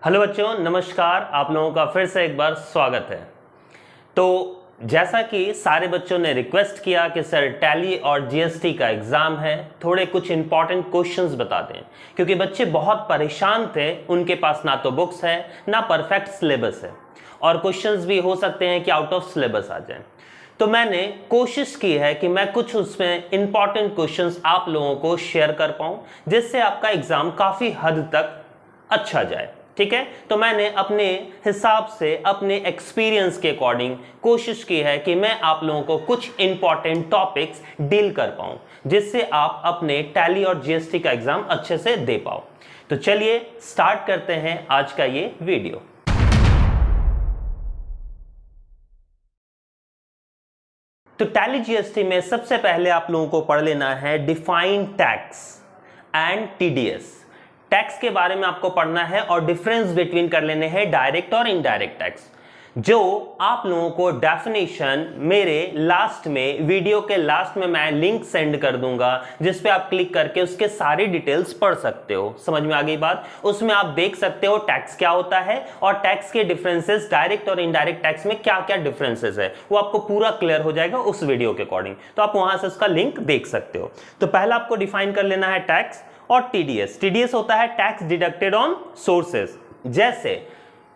Hello बच्चों, नमस्कार। आप लोगों का फिर से एक बार स्वागत है। तो जैसा कि सारे बच्चों ने रिक्वेस्ट किया कि सर टैली और जीएसटी का एग्ज़ाम है, थोड़े कुछ इंपॉर्टेंट क्वेश्चंस बता दें, क्योंकि बच्चे बहुत परेशान थे। उनके पास ना तो बुक्स है ना परफेक्ट सिलेबस है, और क्वेश्चंस भी हो सकते हैं कि आउट ऑफ सिलेबस आ जाए। तो मैंने कोशिश की है कि मैं कुछ उसमें इंपॉर्टेंट क्वेश्चंस आप लोगों को शेयर कर पाऊँ, जिससे आपका एग्ज़ाम काफ़ी हद तक अच्छा जाए। ठीक है, तो मैंने अपने हिसाब से, अपने एक्सपीरियंस के अकॉर्डिंग कोशिश की है कि मैं आप लोगों को कुछ इंपॉर्टेंट टॉपिक्स डील कर पाऊं, जिससे आप अपने टैली और जीएसटी का एग्जाम अच्छे से दे पाओ। तो चलिए स्टार्ट करते हैं आज का ये वीडियो। तो टैली जीएसटी में सबसे पहले आप लोगों को पढ़ लेना है define tax and TDS. Tax के बारे में आपको पढ़ना है और डिफरेंस बिटवीन कर लेने हैं डायरेक्ट और इनडायरेक्ट टैक्स, जो आप लोगों को डेफिनेशन मेरे लास्ट में, वीडियो के लास्ट में मैं लिंक सेंड कर दूंगा, जिस पे आप क्लिक करके उसके सारी डिटेल्स पढ़ सकते हो। समझ में आ गई बात? उसमें आप देख सकते हो टैक्स क्या होता है और टैक्स के डिफरेंसेस, डायरेक्ट और इनडायरेक्ट टैक्स में क्या क्या डिफरेंसेस है, वो आपको पूरा क्लियर हो जाएगा उस वीडियो के अकॉर्डिंग। तो आप वहां से उसका लिंक देख सकते हो। तो पहला आपको डिफाइन कर लेना है टैक्स और टीडीएस। टीडीएस होता है टैक्स डिडक्टेड ऑन सोर्सेस। जैसे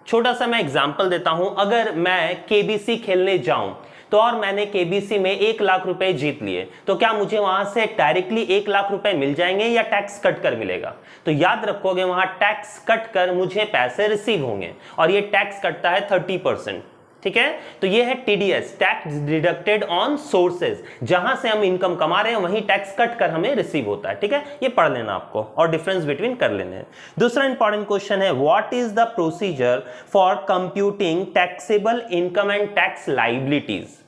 छोटा सा मैं एग्जांपल देता हूं, अगर मैं केबीसी खेलने जाऊं तो और मैंने केबीसी में 1 लाख रुपए जीत लिए, तो क्या मुझे वहां से डायरेक्टली 1 लाख रुपए मिल जाएंगे या टैक्स कट कर मिलेगा? तो याद रखोगे, वहां टैक्स कट कर मुझे पैसे रिसीव होंगे, और ये टैक्स कटता है 30%। ठीक है, तो ये है TDS, tax deducted on sources. जहां से हम इनकम कमा रहे हैं वहीं टैक्स कट कर हमें रिसीव होता है। ठीक है, ये पढ़ लेना आपको और डिफरेंस बिटवीन कर लेने हैं। दूसरा इंपॉर्टेंट क्वेश्चन है, what is the procedure for computing taxable income and tax liabilities?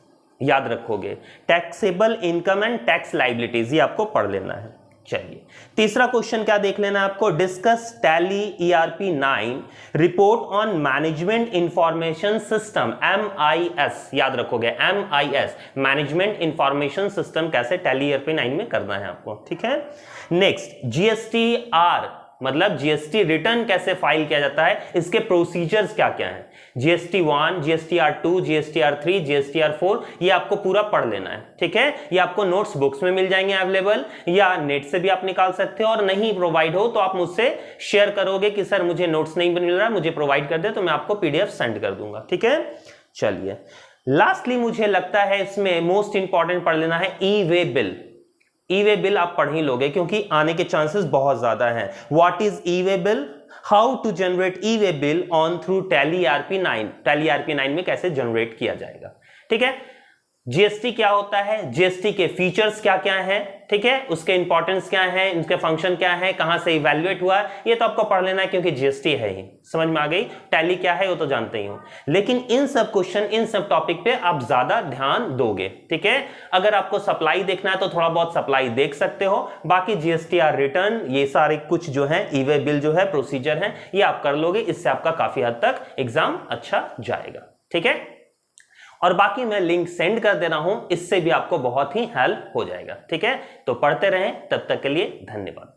याद रखोगे, taxable income and tax liabilities, ये आपको पढ़ लेना है। चलिए, तीसरा क्वेश्चन क्या देख लेना है आपको, discuss tally ERP 9 report on management information system, MIS। याद रखोगे, MIS, मैनेजमेंट इंफॉर्मेशन सिस्टम, कैसे टैली ईआरपी 9 में करना है आपको। ठीक है, नेक्स्ट GSTR मतलब जीएसटी रिटर्न कैसे फाइल किया जाता है, इसके प्रोसीजर्स क्या क्या हैं। GST1, GSTR2, GSTR3, GSTR4, ये आपको पूरा पढ़ लेना है। ठीक है, ये आपको नोट्स बुक्स में मिल जाएंगे अवेलेबल, या नेट से भी आप निकाल सकते हो, और नहीं प्रोवाइड हो तो आप मुझसे शेयर करोगे कि सर मुझे नोट्स नहीं मिल रहा, मुझे प्रोवाइड कर दे, तो मैं आपको PDF सेंड कर दूंगा। ठीक है, चलिए लास्टली मुझे लगता है इसमें मोस्ट इंपॉर्टेंट पढ़ लेना है ई वे बिल। ई वे बिल आप पढ़ ही लोगे क्योंकि आने के चांसेस बहुत ज्यादा हैं। What is e way bill, how to generate e way bill on through Tally ERP 9, Tally ERP 9 में कैसे जनरेट किया जाएगा। ठीक है, जीएसटी क्या होता है, जीएसटी के फीचर्स क्या क्या हैं, ठीक है, उसके इंपॉर्टेंस क्या है, उनके फंक्शन क्या है, कहां से इवैल्यूएट हुआ है, ये तो आपको पढ़ लेना है क्योंकि जीएसटी है ही। समझ में आ गई? टैली क्या है वो तो जानते ही हो, लेकिन इन सब क्वेश्चन, इन सब टॉपिक पे आप ज्यादा ध्यान दोगे। ठीक है, अगर आपको सप्लाई देखना है तो थोड़ा बहुत सप्लाई देख सकते हो, बाकी जीएसटीआर रिटर्न, ये सारे कुछ जो है ई वे बिल जो है प्रोसीजर है, ये आप कर लोगे। इससे आपका काफी हद तक एग्जाम अच्छा जाएगा। ठीक है, और बाकी मैं लिंक सेंड कर दे रहा हूं, इससे भी आपको बहुत ही हेल्प हो जाएगा। ठीक है, तो पढ़ते रहें, तब तक के लिए धन्यवाद।